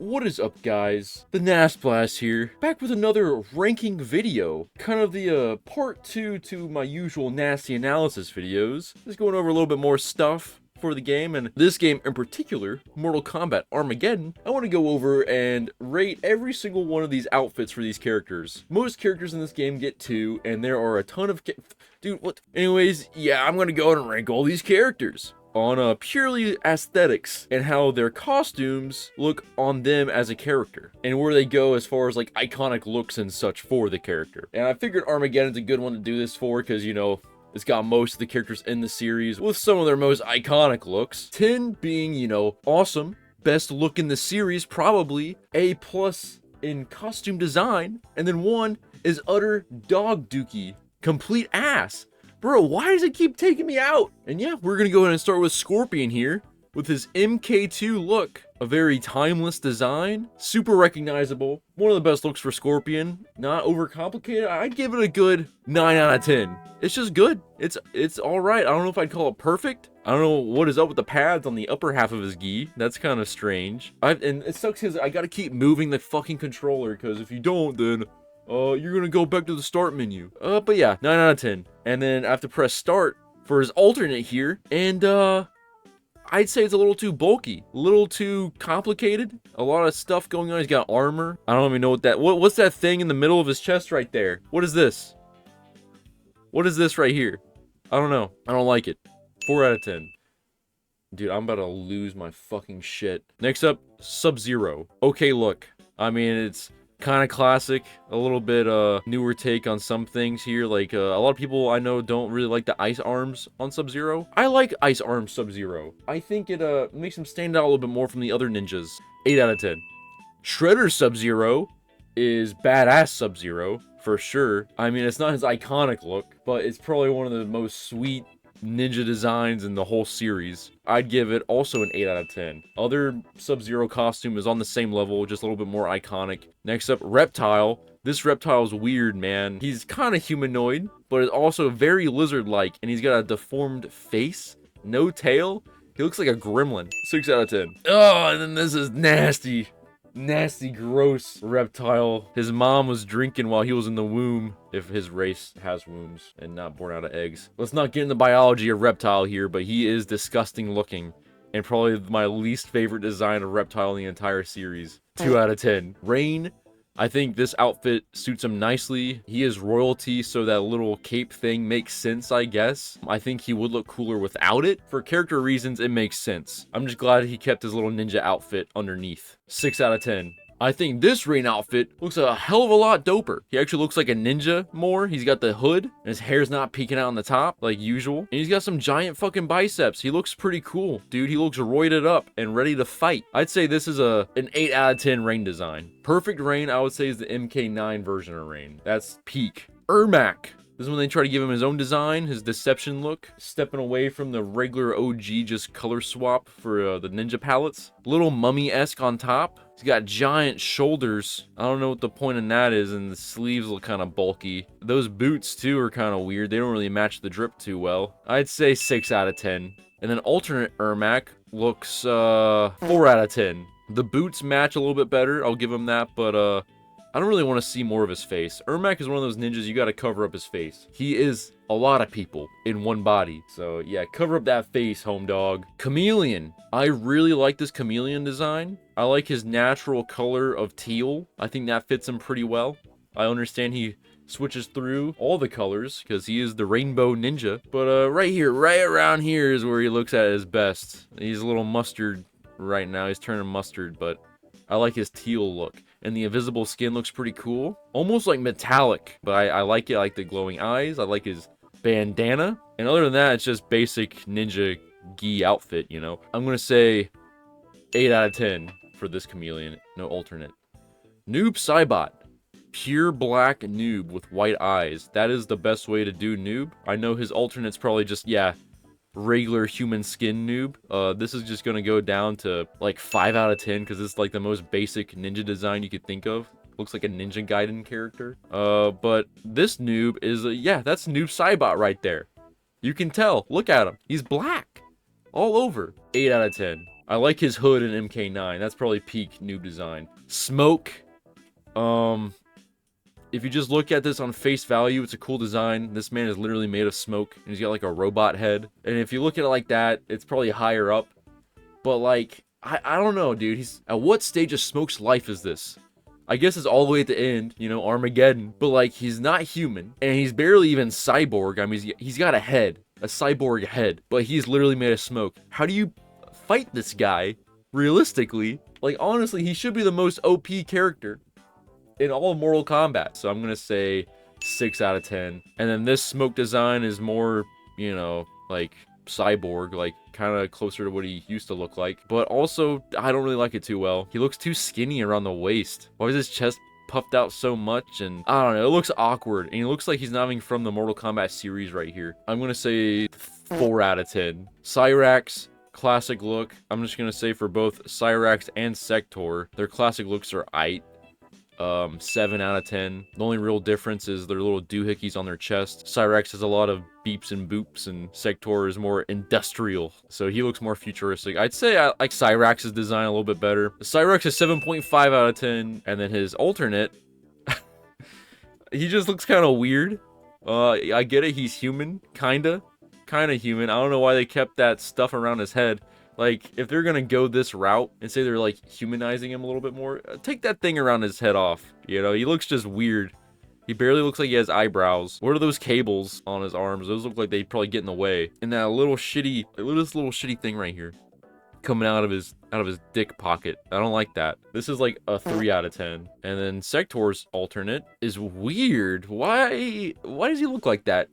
What is up, guys? The Blast here, back with another ranking video. Kind of the part 2 to my usual nasty analysis videos. Just going over a little bit more stuff for the game, and this game in particular, Mortal Kombat Armageddon. I want to go over and rate every single one of these outfits for these characters. Most characters in this game get 2, and there are a ton of dude, what? Anyways, yeah, I'm gonna go and rank all these characters on purely aesthetics and how their costumes look on them as a character and where they go as far as like iconic looks and such for the character. And I figured Armageddon's a good one to do this for because, you know, it's got most of the characters in the series with some of their most iconic looks. 10 being, you know, awesome, best look in the series, probably A+ in costume design, and then 1 is utter dog dookie, complete ass. Bro, why does it keep taking me out? And yeah, we're gonna go ahead and start with Scorpion here with his MK2 look. A very timeless design, super recognizable. One of the best looks for Scorpion. Not overcomplicated. I'd give it a good 9 out of 10. It's just good. It's all right. I don't know if I'd call it perfect. I don't know what is up with the pads on the upper half of his gi. That's kind of strange. And it sucks because I gotta keep moving the fucking controller because if you don't, then you're gonna go back to the start menu. But yeah, 9 out of 10. And then I have to press start for his alternate here. And, I'd say it's a little too bulky. A little too complicated. A lot of stuff going on. He's got armor. I don't even know what that... What's that thing in the middle of his chest right there? What is this? What is this right here? I don't know. I don't like it. 4 out of 10. Dude, I'm about to lose my fucking shit. Next up, Sub-Zero. Okay, look. I mean, it's kind of classic, a little bit newer take on some things here. Like a lot of people I know don't really like the ice arms on Sub-Zero. I like ice arm Sub-Zero. I think it makes him stand out a little bit more from the other ninjas. 8 out of 10. Shredder Sub-Zero is badass Sub-Zero for sure. I mean, it's not his iconic look, but it's probably one of the most sweet ninja designs in the whole series. I'd give it also an 8 out of 10. Other Sub-Zero costume is on the same level, just a little bit more iconic. Next up, Reptile. This Reptile's weird, man. He's kind of humanoid, but is also very lizard-like, and he's got a deformed face, no tail. He looks like a gremlin. 6 out of 10. Oh, and then this is nasty. Nasty, gross Reptile. His mom was drinking while he was in the womb, if his race has wombs and not born out of eggs. Let's not get into biology of Reptile here, but he is disgusting looking and probably my least favorite design of Reptile in the entire series. 2 out of 10. Rain. I think this outfit suits him nicely. He is royalty, so that little cape thing makes sense, I guess. I think he would look cooler without it. For character reasons, it makes sense. I'm just glad he kept his little ninja outfit underneath. 6 out of 10. I think this Rain outfit looks a hell of a lot doper. He actually looks like a ninja more. He's got the hood, and his hair's not peeking out on the top, like usual. And he's got some giant fucking biceps. He looks pretty cool. Dude, he looks roided up and ready to fight. I'd say this is an 8 out of 10 Rain design. Perfect Rain, I would say, is the MK9 version of Rain. That's peak. Ermac. This is when they try to give him his own design, his deception look, stepping away from the regular OG just color swap for the ninja palettes. Little mummy-esque on top. He's got giant shoulders. I don't know what the point in that is, and the sleeves look kind of bulky. Those boots, too, are kind of weird. They don't really match the drip too well. I'd say 6 out of 10. And then alternate Ermac looks 4 out of 10. The boots match a little bit better, I'll give him that, but I don't really want to see more of his face. Ermac is one of those ninjas you gotta cover up his face. He is a lot of people in one body. So yeah, cover up that face, home dog. Chameleon. I really like this Chameleon design. I like his natural color of teal. I think that fits him pretty well. I understand he switches through all the colors because he is the rainbow ninja. But right here, right around here is where he looks at his best. He's a little mustard right now. He's turning mustard, but I like his teal look. And the invisible skin looks pretty cool. Almost like metallic, but I like it. I like the glowing eyes. I like his bandana. And other than that, it's just basic ninja gi outfit, you know. I'm going to say 8 out of 10 for this Chameleon. No alternate. Noob Saibot. Pure black noob with white eyes. That is the best way to do noob. I know his alternate's probably just, yeah, regular human skin noob. This is just gonna go down to like 5 out of 10 because it's like the most basic ninja design you could think of. Looks like a Ninja Gaiden character. But this noob is yeah, that's Noob Saibot right there. You can tell. Look at him. He's black all over. 8 out of 10. I like his hood in MK9. That's probably peak noob design. Smoke. If you just look at this on face value, it's a cool design. This man is literally made of smoke, and he's got like a robot head. And if you look at it like that, it's probably higher up. But like, I don't know, dude. He's at what stage of Smoke's life is this? I guess it's all the way at the end, you know, Armageddon. But like, he's not human, and he's barely even cyborg. I mean, he's got a head, a cyborg head, but he's literally made of smoke. How do you fight this guy realistically? Like, honestly, he should be the most OP character in all of Mortal Kombat. So I'm gonna say 6 out of 10. And then this smoke design is more, you know, like cyborg, like kind of closer to what he used to look like. But also, I don't really like it too well. He looks too skinny around the waist. Why is his chest puffed out so much? And I don't know, it looks awkward. And he looks like he's not even from the Mortal Kombat series right here. I'm gonna say 4 out of 10. Cyrax, classic look. I'm just gonna say for both Cyrax and Sector, their classic looks are aight. 7 out of 10. The only real difference is their little doohickeys on their chest. Cyrax has a lot of beeps and boops, and Sector is more industrial, so he looks more futuristic. I'd say I like Cyrax's design a little bit better. Cyrax is 7.5 out of 10, and then his alternate, he just looks kind of weird. I get it, he's human, kinda human. I don't know why they kept that stuff around his head. Like, if they're gonna go this route and say they're, like, humanizing him a little bit more, take that thing around his head off. You know, he looks just weird. He barely looks like he has eyebrows. What are those cables on his arms? Those look like they'd probably get in the way. And that little shitty, this little shitty thing right here, coming out of his dick pocket. I don't like that. This is like a 3 out of 10. And then Sector's alternate is weird. Why does he look like that?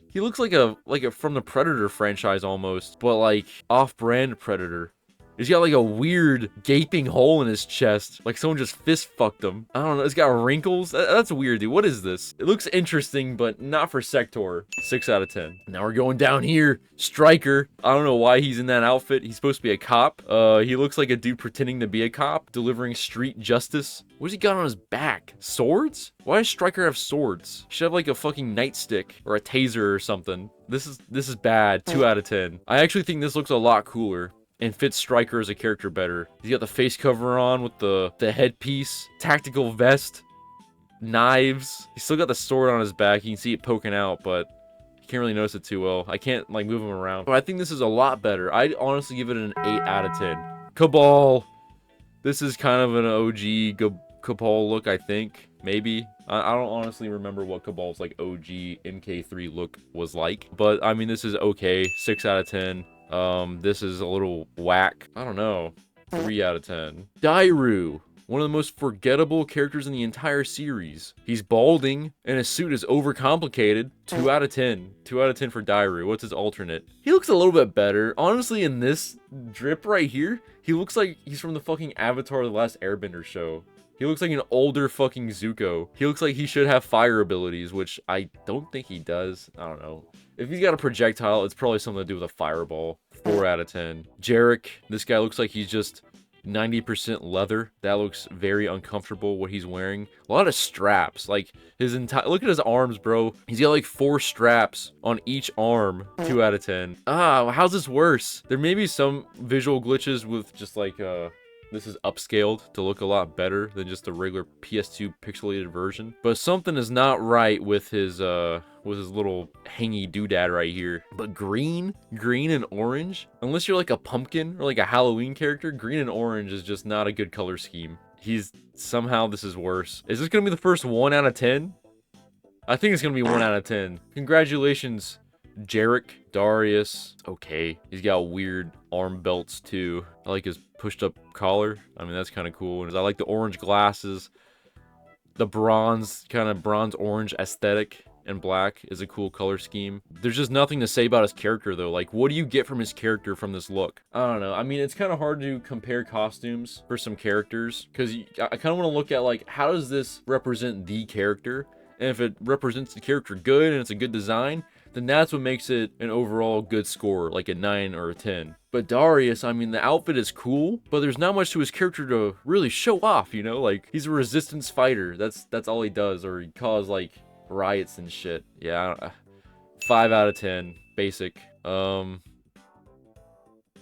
He looks like a from the Predator franchise almost, but like off-brand Predator. He's got like a weird gaping hole in his chest, like someone just fist fucked him. I don't know, it's got wrinkles. That's weird, dude. What is this? It looks interesting, but not for Sector. 6 out of 10. Now we're going down here. Striker. I don't know why he's in that outfit. He's supposed to be a cop. He looks like a dude pretending to be a cop, delivering street justice. What's he got on his back? Swords? Why does Striker have swords? He should have like a fucking nightstick or a taser or something. This is bad. 2 out of 10. I actually think this looks a lot cooler and fits Striker as a character better. He's got the face cover on with the headpiece, tactical vest, knives. He's still got the sword on his back. You can see it poking out, but you can't really notice it too well. I can't like move him around. But I think this is a lot better. I'd honestly give it an 8 out of 10. Cabal. This is kind of an OG Cabal look, I think. Maybe. I don't honestly remember what Cabal's like OG MK3 look was like. But I mean, this is okay. 6 out of 10. This is a little whack. I don't know. 3 out of 10. Dairu. One of the most forgettable characters in the entire series. He's balding, and his suit is overcomplicated. 2 out of 10. 2 out of 10 for Dairu. What's his alternate? He looks a little bit better. Honestly, in this drip right here, he looks like he's from the fucking Avatar: The Last Airbender show. He looks like an older fucking Zuko. He looks like he should have fire abilities, which I don't think he does. I don't know. If he's got a projectile, it's probably something to do with a fireball. 4 out of 10. Jarek. This guy looks like he's just 90% leather. That looks very uncomfortable, what he's wearing. A lot of straps. Like, his entire... Look at his arms, bro. He's got like 4 straps on each arm. 2 out of 10. How's this worse? There may be some visual glitches with just like, this is upscaled to look a lot better than just the regular PS2 pixelated version. But something is not right with his little hangy doodad right here. But green and orange, unless you're like a pumpkin or like a Halloween character, green and orange is just not a good color scheme. Somehow this is worse. Is this gonna be the first 1 out of 10? I think it's gonna be 1 out of 10. Congratulations, Jarek. Darius, okay. He's got weird arm belts too. I like his pushed up collar. I mean, that's kind of cool. And I like the orange glasses. The bronze, kind of bronze orange aesthetic and black is a cool color scheme. There's just nothing to say about his character though. Like, what do you get from his character from this look? I don't know. I mean, it's kind of hard to compare costumes for some characters because I kind of want to look at like, how does this represent the character? And if it represents the character good and it's a good design, then that's what makes it an overall good score, like a 9 or a 10. But Darius, I mean, the outfit is cool, but there's not much to his character to really show off, you know? Like, he's a resistance fighter. That's all he does, or he causes, like, riots and shit. Yeah, 5 out of 10. Basic.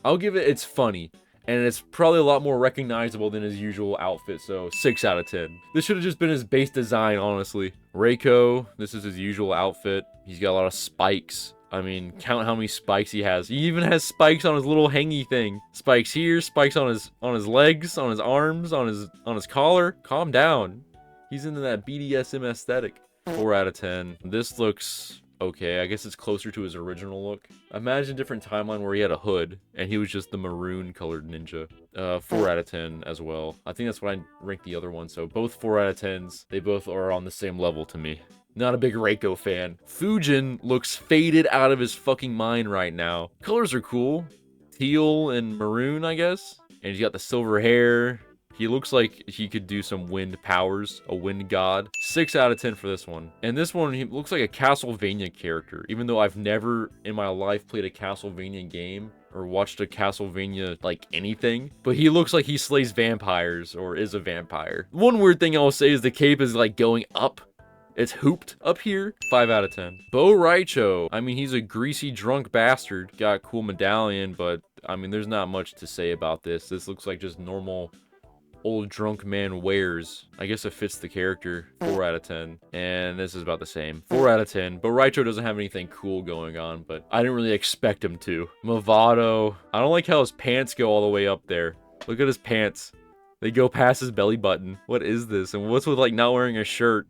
I'll give it, it's funny. and it's probably a lot more recognizable than his usual outfit, so 6 out of 10. This should have just been his base design, honestly. Reiko, this is his usual outfit. He's got a lot of spikes. I mean, count how many spikes he has. He even has spikes on his little hangy thing. Spikes here, spikes on his legs, on his arms, on his collar. Calm down. He's into that BDSM aesthetic. 4 out of 10. This looks okay. I guess it's closer to his original look. Imagine a different timeline where he had a hood and he was just the maroon colored ninja. 4 out of 10 as well. I think that's what I ranked the other one. So both 4 out of 10s. They both are on the same level to me. Not a big Reiko fan. Fujin looks faded out of his fucking mind right now. Colors are cool. Teal and maroon, I guess. And he's got the silver hair. He looks like he could do some wind powers, a wind god. 6 out of 10 for this one. And this one, he looks like a Castlevania character, even though I've never in my life played a Castlevania game or watched a Castlevania, like, anything. But he looks like he slays vampires or is a vampire. One weird thing I'll say is the cape is, like, going up. It's hooped up here. 5 out of 10. Bo Raicho. I mean, he's a greasy drunk bastard. Got a cool medallion, but, I mean, there's not much to say about this. This looks like just normal old drunk man wears. I guess it fits the character. 4 out of 10. And this is about the same. 4 out of 10. But Raicho doesn't have anything cool going on, but I didn't really expect him to. Movado. I don't like how his pants go all the way up there. Look at his pants. They go past his belly button. What is this? And what's with, like, not wearing a shirt,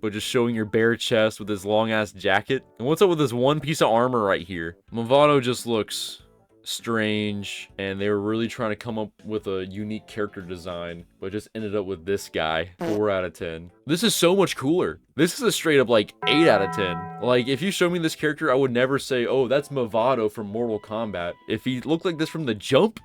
but just showing your bare chest with this long-ass jacket? And what's up with this one piece of armor right here? Movado just looks strange, and they were really trying to come up with a unique character design, but just ended up with this guy. 4 out of 10. This is so much cooler. This is a straight up, like, 8 out of 10. Like, if you showed me this character, I would never say, oh, that's Movado from Mortal Kombat. If he looked like this from the jump,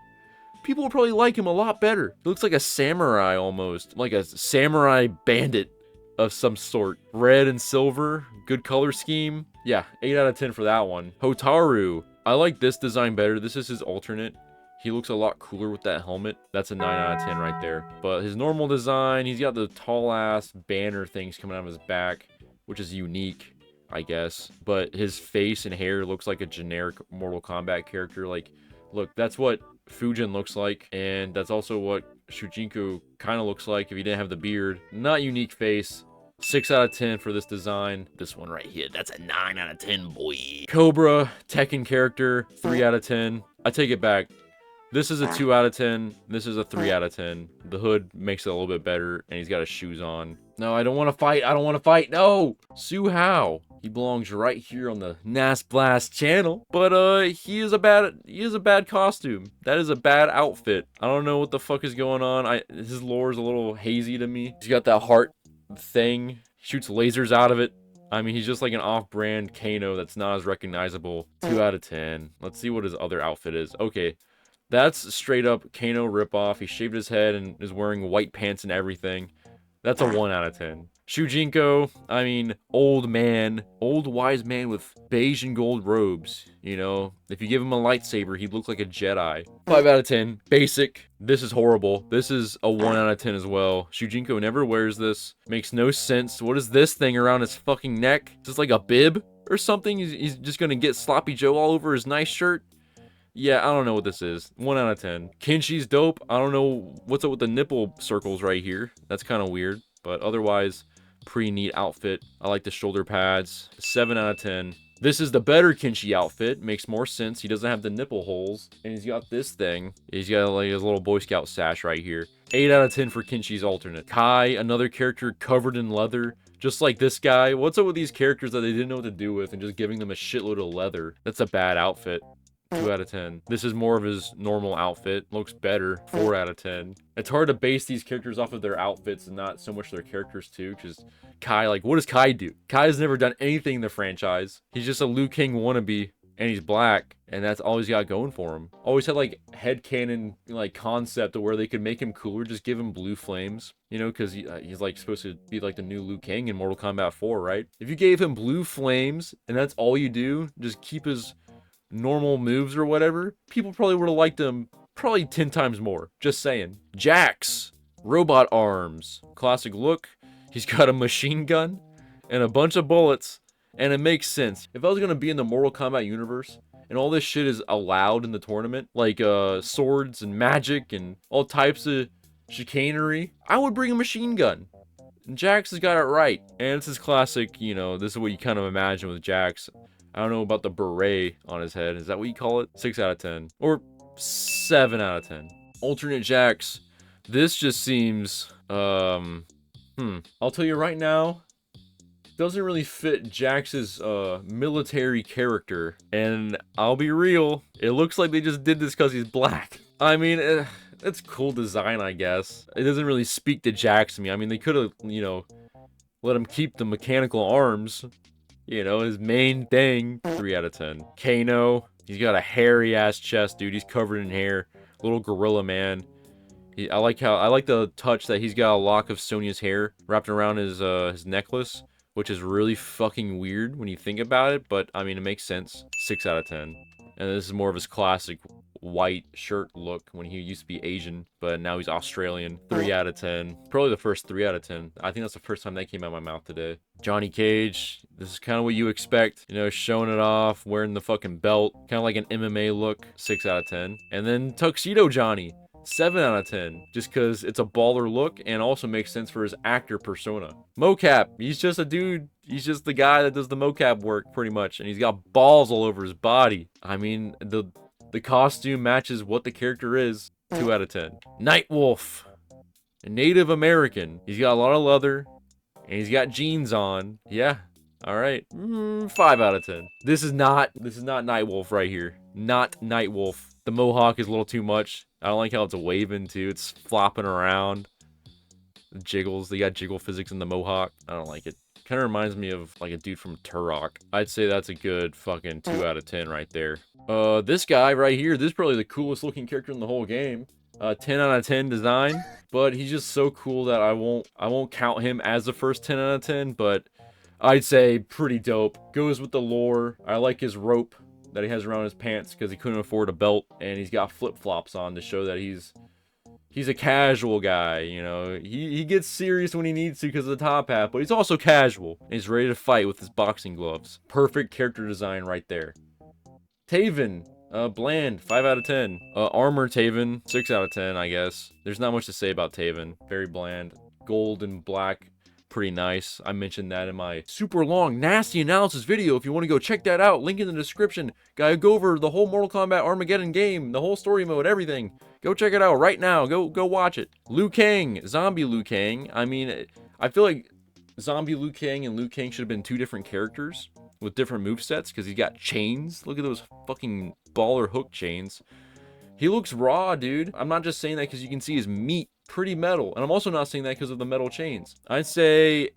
people would probably like him a lot better. He looks like a samurai almost, like a samurai bandit of some sort. Red and silver, good color scheme. Yeah, 8 out of 10 for that one. Hotaru. I like this design better. This is his alternate. He looks a lot cooler with that helmet. That's a 9 out of 10 right there. But his normal design, he's got the tall ass banner things coming out of his back, which is unique, I guess. But his face and hair looks like a generic Mortal Kombat character. Like, look, that's what Fujin looks like, and that's also what Shujinko kind of looks like if he didn't have the beard. Not unique face. 6 out of 10 for this design. This one right here, that's a 9 out of 10, boy. Cobra, Tekken character, 3 out of 10. I take it back. This is a 2 out of 10. This is a 3 out of 10. The hood makes it a little bit better, and he's got his shoes on. No, I don't want to fight. I don't want to fight. No! Su Hao. He belongs right here on the Nas Blast channel. But he is a bad costume. That is a bad outfit. I don't know what the fuck is going on. His lore is a little hazy to me. He's got that heart thing. He shoots lasers out of it. I mean, he's just like an off-brand Kano that's not as recognizable. 2 out of 10. Let's see what his other outfit is. Okay. That's straight up Kano ripoff. He shaved his head and is wearing white pants and everything. That's a 1 out of 10. Shujinko, I mean, old wise man with beige and gold robes. You know, if you give him a lightsaber, he'd look like a Jedi. 5 out of 10. Basic. This is horrible. This is a 1 out of 10 as well. Shujinko never wears this. Makes no sense. What is this thing around his fucking neck? Is this like a bib or something? He's just gonna get Sloppy Joe all over his nice shirt? Yeah, I don't know what this is. 1 out of 10. Kinshi's dope. I don't know what's up with the nipple circles right here. That's kind of weird. But otherwise, pretty neat outfit. I like the shoulder pads. 7 out of 10. This is the better Kinshi outfit. Makes more sense. He doesn't have the nipple holes. And he's got this thing. He's got like his little Boy Scout sash right here. 8 out of 10 for Kinshi's alternate. Kai, another character covered in leather. Just like this guy. What's up with these characters that they didn't know what to do with and just giving them a shitload of leather? That's a bad outfit. 2 out of 10. This is more of his normal outfit. Looks better. 4 out of 10. It's hard to base these characters off of their outfits and not so much their characters too, because Kai, like, what does Kai do? Kai has never done anything in the franchise. He's just a Liu Kang wannabe, and he's black, and that's all he's got going for him. Always had, like, headcanon, like, concept of where they could make him cooler, just give him blue flames, you know, because he's, like, supposed to be, like, the new Liu Kang in Mortal Kombat 4, right? If you gave him blue flames, and that's all you do, just keep his normal moves or whatever, people probably would have liked him probably 10 times more. Just saying. Jax, robot arms, classic look. He's got a machine gun and a bunch of bullets, and it makes sense. If I was gonna be in the Mortal Kombat universe and all this shit is allowed in the tournament, like swords and magic and all types of chicanery, I would bring a machine gun. And Jax has got it right. And it's his classic, you know, this is what you kind of imagine with Jax. I don't know about the beret on his head. Is that what you call it? 6 out of 10. Or 7 out of 10. Alternate Jax. This just seems, I'll tell you right now, doesn't really fit Jax's military character. And I'll be real, it looks like they just did this because he's black. I mean, it's cool design, I guess. It doesn't really speak to Jax to me. I mean, they could have, you know, let him keep the mechanical arms. You know, his main thing. 3 out of 10. Kano, he's got a hairy ass chest, dude. He's covered in hair. Little gorilla man. I like the touch that he's got a lock of Sonya's hair wrapped around his necklace, which is really fucking weird when you think about it, but I mean, it makes sense. 6 out of 10. And this is more of his classic white shirt look when he used to be Asian, but now he's Australian. 3 out of 10. Probably the first 3 out of 10. I think that's the first time that came out of my mouth today. Johnny Cage, this is kind of what you expect. You know, showing it off, wearing the fucking belt. Kind of like an MMA look. 6 out of 10. And then Tuxedo Johnny. 7 out of 10, just because it's a baller look and also makes sense for his actor persona. Mocap, he's just a dude. He's just the guy that does the mocap work, pretty much, and he's got balls all over his body. I mean, the costume matches what the character is. 2 out of 10. Nightwolf, a Native American. He's got a lot of leather, and he's got jeans on. Yeah, all right. 5 out of 10. This is not Nightwolf right here. Not Nightwolf. The mohawk is a little too much. I don't like how it's waving too. It's flopping around. Jiggles. They got jiggle physics in the mohawk. I don't like it. Kind of reminds me of like a dude from Turok. I'd say that's a good fucking 2 out of 10 right there. This guy right here, this is probably the coolest looking character in the whole game. 10 out of 10 design, but he's just so cool that I won't count him as the first 10 out of 10, but I'd say pretty dope. Goes with the lore. I like his rope that he has around his pants because he couldn't afford a belt, and he's got flip-flops on to show that he's a casual guy, you know. He gets serious when he needs to because of the top hat, but he's also casual, and he's ready to fight with his boxing gloves. Perfect character design right there. Taven, bland, 5 out of 10. Armor Taven, 6 out of 10, I guess. There's not much to say about Taven. Very bland. Gold and black. Pretty nice. I mentioned that in my super long nasty analysis video. If you want to go check that out, link in the description. Gotta go over the whole Mortal Kombat Armageddon game, the whole story mode, everything. Go check it out right now. Go watch it. Liu Kang, zombie Liu Kang. I mean, I feel like zombie Liu Kang and Liu Kang should have been 2 different characters with different movesets because he's got chains. Look at those fucking baller hook chains. He looks raw, dude. I'm not just saying that because you can see his meat. Pretty metal. And I'm also not saying that because of the metal chains. I'd say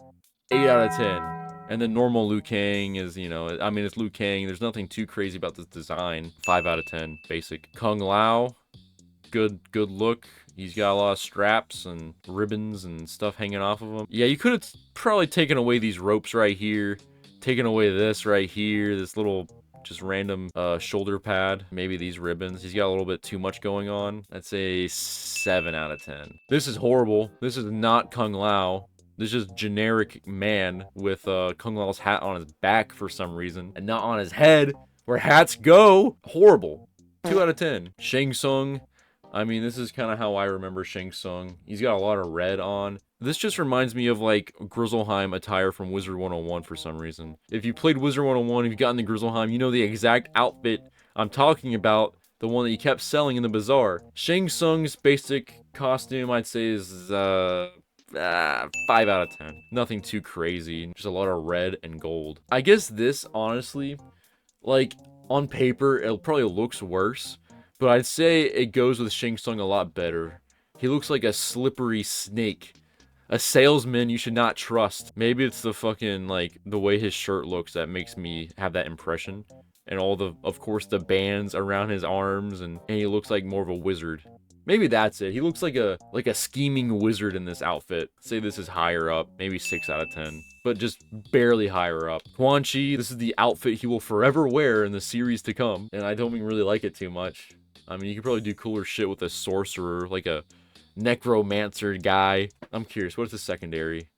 8 out of 10. And then normal Liu Kang is, you know, I mean, it's Liu Kang. There's nothing too crazy about this design. 5 out of 10. Basic. Kung Lao. Good look. He's got a lot of straps and ribbons and stuff hanging off of him. Yeah, you could have probably taken away these ropes right here. Taken away this right here. This little just random shoulder pad. Maybe these ribbons. He's got a little bit too much going on. I'd say 7 out of 10. This is horrible. This is not Kung Lao. This is just generic man with Kung Lao's hat on his back for some reason and not on his head where hats go. Horrible. 2 out of 10. Shang Tsung. I mean, this is kind of how I remember Shang Tsung. He's got a lot of red on. This just reminds me of, like, Grizzleheim attire from Wizard 101 for some reason. If you played Wizard 101, if you've gotten the Grizzleheim, you know the exact outfit I'm talking about, the one that you kept selling in the bazaar. Shang Tsung's basic costume, I'd say, is 5 out of 10. Nothing too crazy, just a lot of red and gold. I guess this, honestly, like, on paper, it probably looks worse, but I'd say it goes with Shang Tsung a lot better. He looks like a slippery snake. A salesman you should not trust. Maybe it's the fucking, like, the way his shirt looks that makes me have that impression. And all the, of course, the bands around his arms, and he looks like more of a wizard. Maybe that's it. He looks like a scheming wizard in this outfit. Say this is higher up, maybe 6 out of 10. But just barely higher up. Quan Chi, this is the outfit he will forever wear in the series to come. And I don't even really like it too much. I mean, you could probably do cooler shit with a sorcerer, like a necromancer guy. I'm curious, what is the secondary?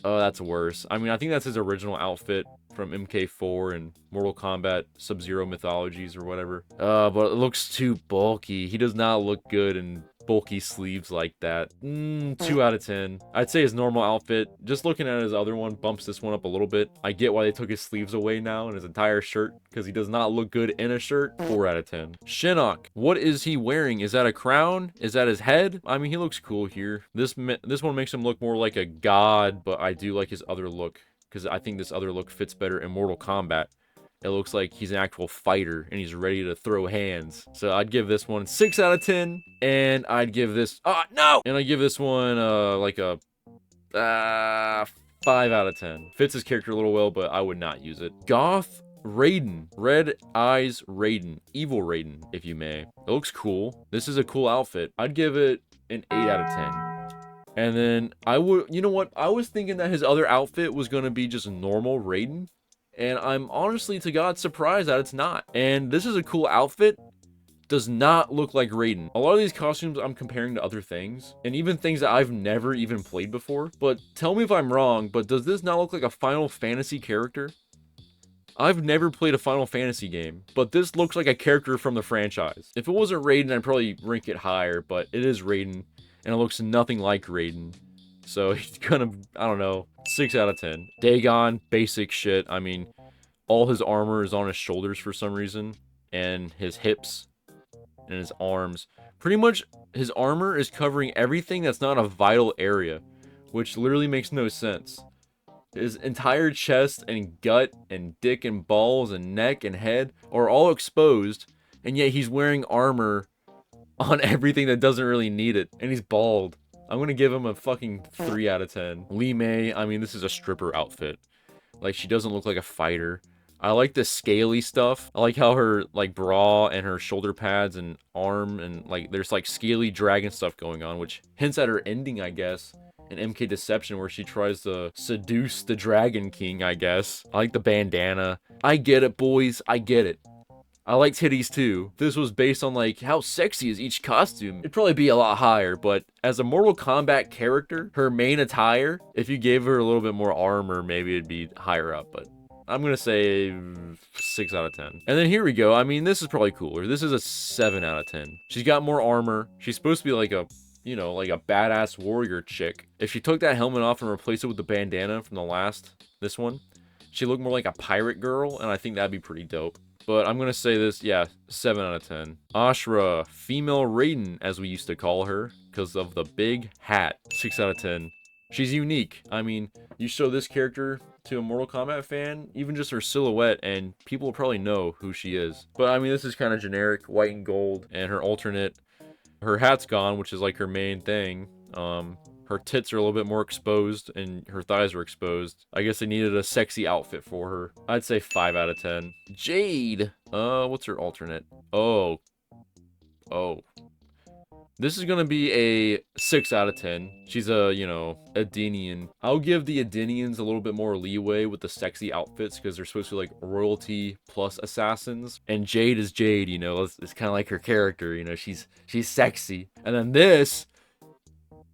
Oh, that's worse. I mean, I think that's his original outfit from MK4 and Mortal Kombat Sub-Zero Mythologies or whatever. But it looks too bulky. He does not look good in bulky sleeves like that. 2 out of 10. I'd say his normal outfit, just looking at his other one, bumps this one up a little bit. I get why they took his sleeves away now and his entire shirt, because he does not look good in a shirt. 4 out of 10. Shinnok, what is he wearing? Is that a crown? Is that his head? I mean, he looks cool here. This one makes him look more like a god, but I do like his other look, because I think this other look fits better in Mortal Kombat. It looks like he's an actual fighter and he's ready to throw hands. So I'd give this one 6 out of 10. And I'd give this... no! And I'd give this one, like a... 5 out of 10. Fits his character a little well, but I would not use it. Goth Raiden. Red Eyes Raiden. Evil Raiden, if you may. It looks cool. This is a cool outfit. I'd give it an 8 out of 10. And then I would... You know what? I was thinking that his other outfit was going to be just normal Raiden. And I'm honestly to God surprised that it's not. And this is a cool outfit. Does not look like Raiden. A lot of these costumes I'm comparing to other things. And even things that I've never even played before. But tell me if I'm wrong, but does this not look like a Final Fantasy character? I've never played a Final Fantasy game, but this looks like a character from the franchise. If it wasn't Raiden, I'd probably rank it higher, but it is Raiden. And it looks nothing like Raiden. So he's kind of, I don't know, 6 out of 10. Dagon, basic shit. I mean, all his armor is on his shoulders for some reason. And his hips. And his arms. Pretty much, his armor is covering everything that's not a vital area. Which literally makes no sense. His entire chest and gut and dick and balls and neck and head are all exposed. And yet he's wearing armor on everything that doesn't really need it. And he's bald. I'm gonna give him a fucking 3 out of 10. Lee May, I mean, this is a stripper outfit. Like, she doesn't look like a fighter. I like the scaly stuff. I like how her, like, bra and her shoulder pads and arm and, like, there's, like, scaly dragon stuff going on, which hints at her ending, I guess, in MK Deception, where she tries to seduce the Dragon King, I guess. I like the bandana. I get it, boys. I get it. I like titties too. If this was based on like how sexy is each costume, it'd probably be a lot higher, but as a Mortal Kombat character, her main attire, if you gave her a little bit more armor, maybe it'd be higher up, but I'm gonna say 6 out of 10. And then here we go. I mean, this is probably cooler. This is a 7 out of 10. She's got more armor. She's supposed to be like a, you know, like a badass warrior chick. If she took that helmet off and replaced it with the bandana from this one, she'd look more like a pirate girl, and I think that'd be pretty dope. But I'm going to say this, yeah, 7 out of 10. Ashra, female Raiden, as we used to call her, because of the big hat. 6 out of 10. She's unique. I mean, you show this character to a Mortal Kombat fan, even just her silhouette, and people will probably know who she is. But I mean, this is kind of generic, white and gold, and her alternate, her hat's gone, which is like her main thing. Her tits are a little bit more exposed, and her thighs are exposed. I guess they needed a sexy outfit for her. I'd say 5 out of 10. Jade! What's her alternate? Oh. This is gonna be a 6 out of 10. She's a, you know, Edenian. I'll give the Edenians a little bit more leeway with the sexy outfits, because they're supposed to be like royalty plus assassins. And Jade is Jade, you know, it's kind of like her character, you know, she's sexy. And then this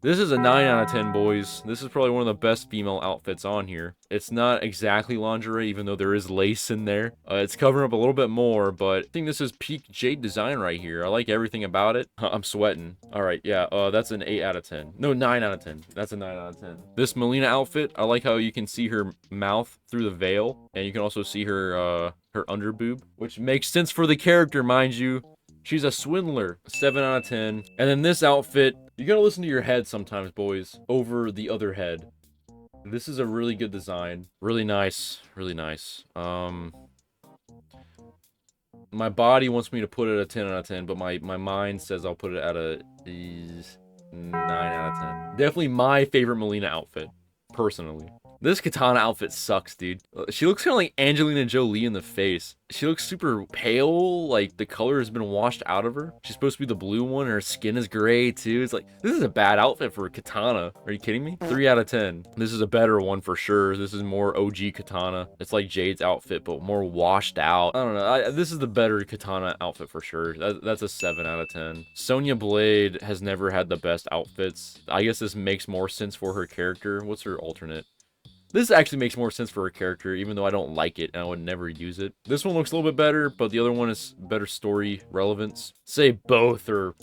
is a 9 out of 10, boys. This is probably one of the best female outfits on here. It's not exactly lingerie, even though there is lace in there. It's covering up a little bit more, but I think this is peak Jade design right here. I like everything about it. I'm sweating. All right, yeah, that's an 8 out of 10. No, 9 out of 10. That's a 9 out of 10. This Melina outfit, I like how you can see her mouth through the veil, and you can also see her under boob, which makes sense for the character, mind you. She's a swindler. 7 out of 10. And then this outfit, you gotta listen to your head sometimes, boys, over the other head. This is a really good design. Really nice. Really nice. My body wants me to put it at a 10 out of 10, but my mind says I'll put it at a 9 out of 10. Definitely my favorite Melina outfit, personally. This katana outfit sucks, dude. She looks kind of like Angelina Jolie in the face. She looks super pale, like the color has been washed out of her. She's supposed to be the blue one, her skin is gray too. It's like, this is a bad outfit for a katana. Are you kidding me? 3 out of 10. This is a better one for sure. This is more OG katana. It's like Jade's outfit, but more washed out. I don't know. This is the better katana outfit for sure. That's a 7 out of 10. Sonya Blade has never had the best outfits. I guess this makes more sense for her character. What's her alternate? This actually makes more sense for her character, even though I don't like it and I would never use it. This one looks a little bit better, but the other one is better story relevance. Say both are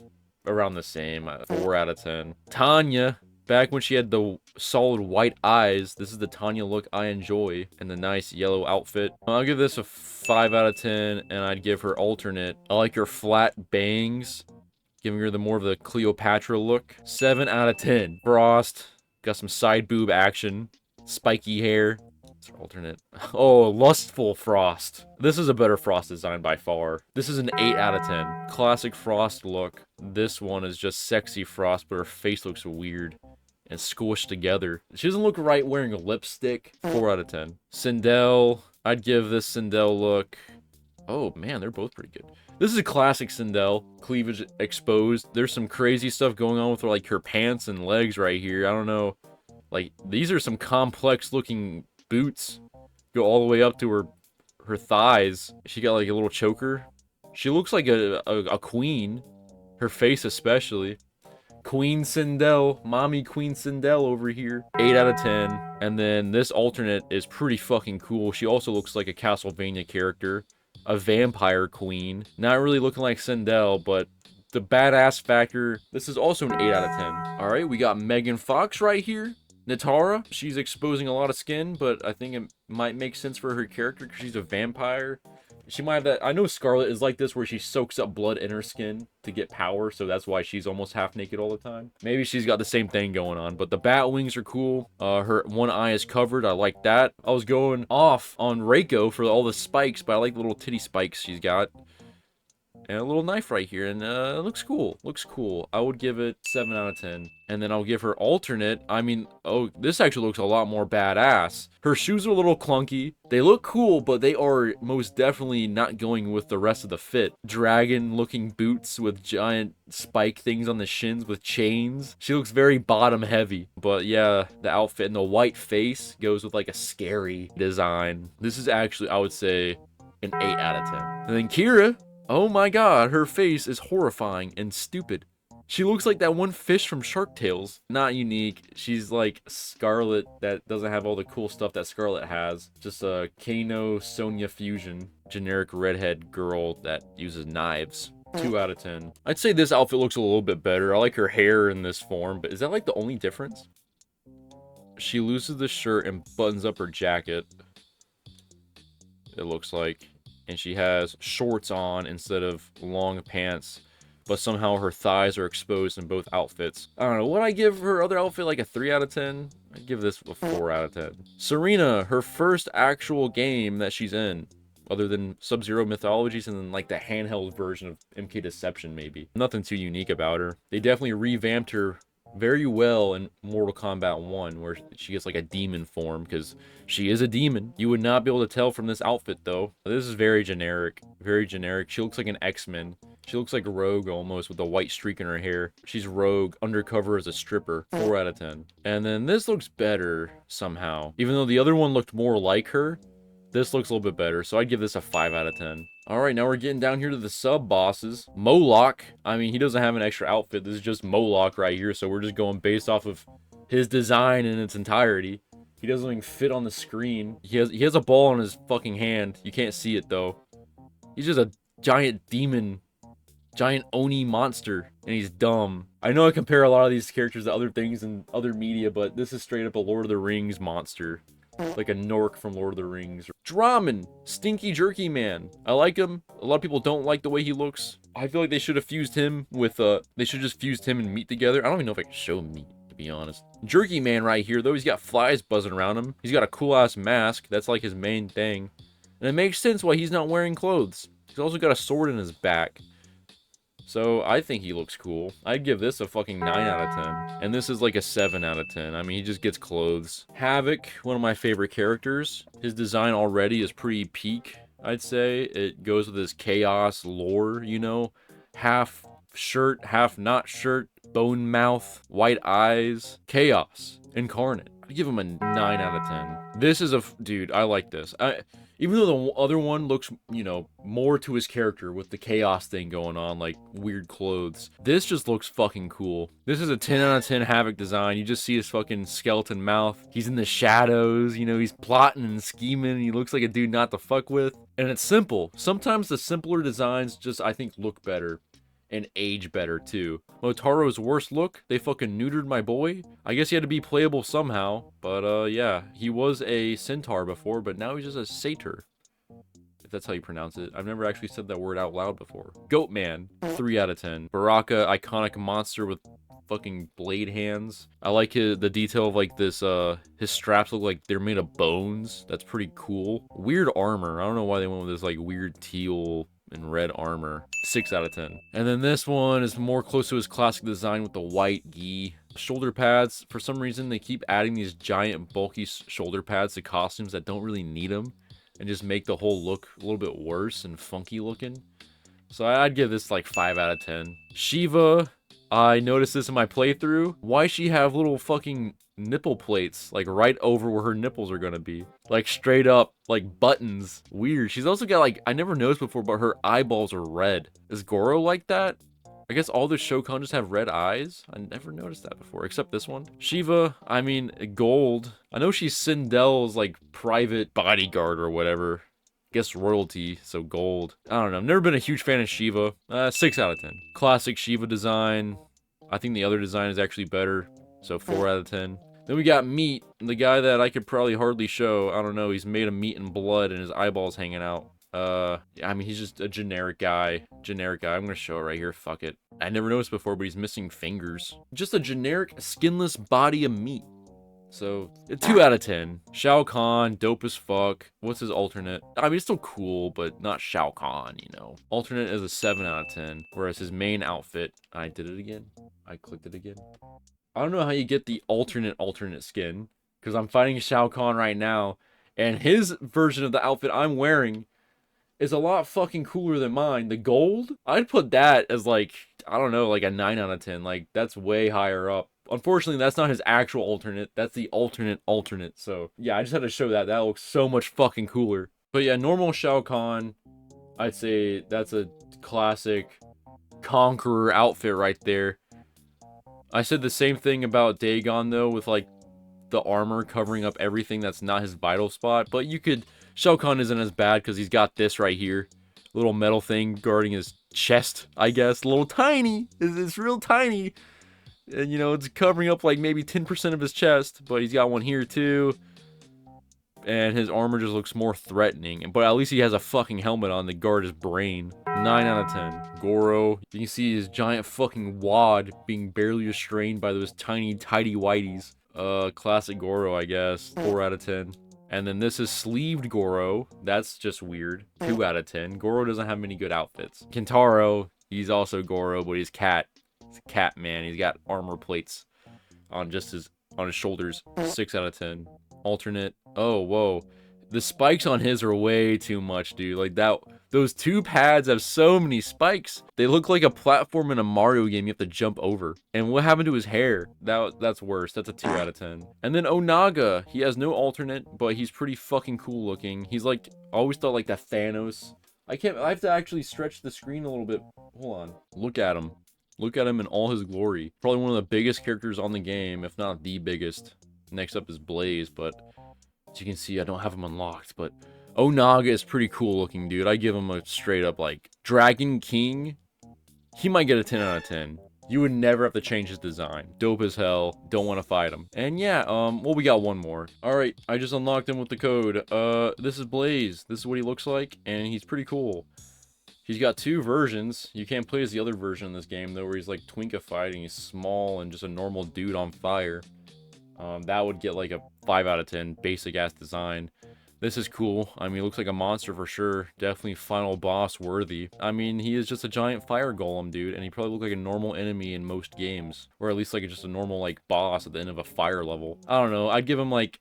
around the same. 4 out of 10. Tanya. Back when she had the solid white eyes, this is the Tanya look I enjoy, and the nice yellow outfit. I'll give this a 5 out of 10, and I'd give her alternate. I like her flat bangs, giving her the more of the Cleopatra look. 7 out of 10. Frost, got some side boob action, spiky hair. It's her alternate. Oh, lustful Frost. This is a better Frost design by far. This is an 8 out of 10. Classic Frost look. This one is just sexy Frost, but her face looks weird and squished together. She doesn't look right wearing a lipstick. 4 out of 10. Sindel. I'd give this Sindel look. Oh man, they're both pretty good. This is a classic Sindel. Cleavage exposed. There's some crazy stuff going on with her, like her pants and legs right here. I don't know. Like, these are some complex looking boots. Go all the way up to her thighs. She got like a little choker. She looks like a queen. Her face especially. Queen Sindel, mommy Queen Sindel over here. 8 out of 10. And then this alternate is pretty fucking cool. She also looks like a Castlevania character. A vampire queen. Not really looking like Sindel, but the badass factor. This is also an 8 out of 10. Alright, we got Megan Fox right here. Natara, she's exposing a lot of skin, but I think it might make sense for her character because she's a vampire. She might have that. I know Scarlet is like this where she soaks up blood in her skin to get power, so that's why she's almost half naked all the time. Maybe she's got the same thing going on, but the bat wings are cool. Her one eye is covered. I like that. I was going off on Reiko for all the spikes, but I like the little titty spikes she's got. And a little knife right here, and it looks cool. Looks cool. I would give it 7 out of 10. And then I'll give her alternate. I mean, oh, this actually looks a lot more badass. Her shoes are a little clunky. They look cool, but they are most definitely not going with the rest of the fit. Dragon-looking boots with giant spike things on the shins with chains. She looks very bottom heavy. But yeah, the outfit and the white face goes with like a scary design. This is actually, I would say, an 8 out of 10. And then Kira. Oh my god, her face is horrifying and stupid. She looks like that one fish from Shark Tales. Not unique. She's like Scarlet that doesn't have all the cool stuff that Scarlet has. Just a Kano Sonya fusion. Generic redhead girl that uses knives. 2 out of 10. I'd say this outfit looks a little bit better. I like her hair in this form, but is that like the only difference? She loses the shirt and buttons up her jacket. It looks like. And she has shorts on instead of long pants, but somehow her thighs are exposed in both outfits. I don't know, would I give her other outfit like a 3 out of 10? I'd give this a 4 out of 10. Serena, her first actual game that she's in, other than Sub-Zero Mythologies and then like the handheld version of MK Deception maybe. Nothing too unique about her. They definitely revamped her very well in Mortal Kombat 1, where she gets like a demon form, because she is a demon. You would not be able to tell from this outfit, though. This is very generic. Very generic. She looks like an X-Men. She looks like Rogue almost, with a white streak in her hair. She's Rogue, undercover as a stripper. 4 out of 10. And then this looks better, somehow. Even though the other one looked more like her, this looks a little bit better, so I'd give this a 5 out of 10. Alright, now we're getting down here to the sub-bosses. Moloch, I mean, he doesn't have an extra outfit. This is just Moloch right here, so we're just going based off of his design in its entirety. He doesn't even fit on the screen. He has a ball in his fucking hand. You can't see it, though. He's just a giant demon, giant Oni monster, and he's dumb. I know I compare a lot of these characters to other things in other media, but this is straight up a Lord of the Rings monster. Like a Nork from Lord of the Rings. Draman, Stinky Jerky Man. I like him. A lot of people don't like the way he looks. I feel like they should have fused him with, they should just fused him and meat together. I don't even know if I can show meat, to be honest. Jerky Man right here, though, he's got flies buzzing around him. He's got a cool-ass mask. That's like his main thing. And it makes sense why he's not wearing clothes. He's also got a sword in his back. So, I think he looks cool. I'd give this a fucking 9 out of 10. And this is like a 7 out of 10. I mean, he just gets clothes. Havoc, one of my favorite characters. His design already is pretty peak, I'd say. It goes with his chaos lore, you know? Half shirt, half not shirt, bone mouth, white eyes. Chaos incarnate. I'd give him a 9 out of 10. This is a... Dude, I like this. Even though the other one looks, you know, more to his character with the chaos thing going on, like weird clothes. This just looks fucking cool. This is a 10 out of 10 Havoc design. You just see his fucking skeleton mouth. He's in the shadows, you know, he's plotting and scheming. He looks like a dude not to fuck with. And it's simple. Sometimes the simpler designs just, I think, look better. And age better too. Motaro's worst look, they fucking neutered my boy. I guess he had to be playable somehow, but yeah, he was a centaur before, but now he's just a satyr. If that's how you pronounce it. I've never actually said that word out loud before. Goatman, 3 out of 10. Baraka, iconic monster with fucking blade hands. I like the detail of like this, his straps look like they're made of bones. That's pretty cool. Weird armor. I don't know why they went with this like weird teal and red armor. 6 out of 10. And then this one is more close to his classic design with the white gi. Shoulder pads, for some reason they keep adding these giant bulky shoulder pads to costumes that don't really need them, and just make the whole look a little bit worse and funky looking. So I'd give this like 5 out of 10. Shiva, I noticed this in my playthrough. Why she have little fucking nipple plates like right over where her nipples are gonna be, like straight up like buttons? Weird. She's also got like, I never noticed before, but her eyeballs are red. Is Goro like that? I guess all the Shokan just have red eyes. I never noticed that before, except this one. Shiva, I mean, gold. I know she's Sindel's like private bodyguard or whatever. Guess royalty, so gold. I don't know. I've never been a huge fan of Shiva. 6 out of 10. Classic Shiva design. I think the other design is actually better, so 4 out of 10. Then we got Meat, the guy that I could probably hardly show. I don't know, he's made of meat and blood and his eyeballs hanging out. I mean, he's just a generic guy. I'm gonna show it right here, fuck it. I never noticed before, but he's missing fingers. Just a generic skinless body of meat. So, 2 out of 10. Shao Kahn, dope as fuck. What's his alternate? I mean, it's still cool, but not Shao Kahn, you know. Alternate is a 7 out of 10, whereas his main outfit, I did it again. I clicked it again. I don't know how you get the alternate skin, because I'm fighting Shao Kahn right now, and his version of the outfit I'm wearing is a lot fucking cooler than mine. The gold, I'd put that as like, I don't know, like a 9 out of 10. Like, that's way higher up. Unfortunately, that's not his actual alternate. That's the alternate. So, yeah, I just had to show that. That looks so much fucking cooler. But yeah, normal Shao Kahn, I'd say that's a classic conqueror outfit right there. I said the same thing about Dagon, though, with, like, the armor covering up everything that's not his vital spot. But you could... Shao Kahn isn't as bad because he's got this right here. Little metal thing guarding his chest, I guess. A little tiny. It's real tiny. And, you know, it's covering up, like, maybe 10% of his chest. But he's got one here, too. And his armor just looks more threatening. But at least he has a fucking helmet on to guard his brain. 9 out of 10. Goro. You can see his giant fucking wad being barely restrained by those tiny, tidy whiteys. Classic Goro, I guess. 4 out of 10. And then this is sleeved Goro. That's just weird. 2 out of 10. Goro doesn't have many good outfits. Kentaro. He's also Goro, but he's cat. He's a cat, man. He's got armor plates on just his shoulders. 6 out of 10. Alternate. Oh, whoa. The spikes on his are way too much, dude. Like, those 2 pads have so many spikes. They look like a platform in a Mario game you have to jump over. And what happened to his hair? That's worse. That's a 2 out of 10. And then Onaga. He has no alternate, but he's pretty fucking cool looking. He's like, I always thought like that Thanos. I have to actually stretch the screen a little bit. Hold on. Look at him. Look at him in all his glory. Probably one of the biggest characters on the game, if not the biggest. Next up is Blaze, but as you can see, I don't have him unlocked, but Onaga is pretty cool looking, dude. I give him a straight up, like, Dragon King. He might get a 10 out of 10. You would never have to change his design. Dope as hell. Don't want to fight him. And yeah, well, we got one more. Alright, I just unlocked him with the code. This is Blaze. This is what he looks like, and he's pretty cool. He's got 2 versions. You can't play as the other version in this game, though, where he's like Twinkified and he's small and just a normal dude on fire. That would get like a 5 out of 10, basic ass design. This is cool. I mean, he looks like a monster for sure. Definitely final boss worthy. I mean, he is just a giant fire golem, dude, and he probably look like a normal enemy in most games. Or at least like just a normal like boss at the end of a fire level. I don't know, I'd give him like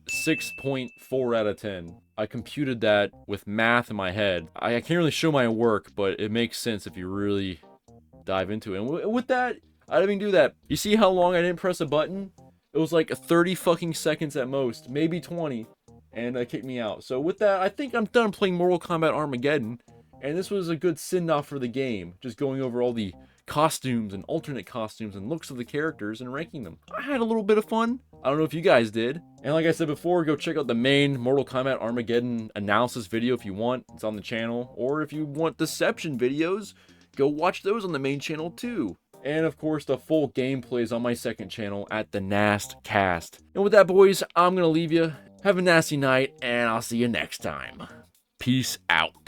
6.4 out of 10. I computed that with math in my head. I can't really show my work, but it makes sense if you really dive into it. And with that, I didn't even do that. You see how long I didn't press a button? It was like 30 fucking seconds at most, maybe 20. and kicked me out. So with that, I think I'm done playing Mortal Kombat Armageddon, and this was a good send-off for the game, just going over all the costumes and alternate costumes and looks of the characters and ranking them. I had a little bit of fun. I don't know if you guys did. And like I said before, go check out the main Mortal Kombat Armageddon analysis video if you want. It's on the channel. Or if you want Deception videos, go watch those on the main channel too. And of course, the full gameplay is on my second channel at the Nast Cast. And with that, boys, I'm going to leave you. Have a nasty night, and I'll see you next time. Peace out.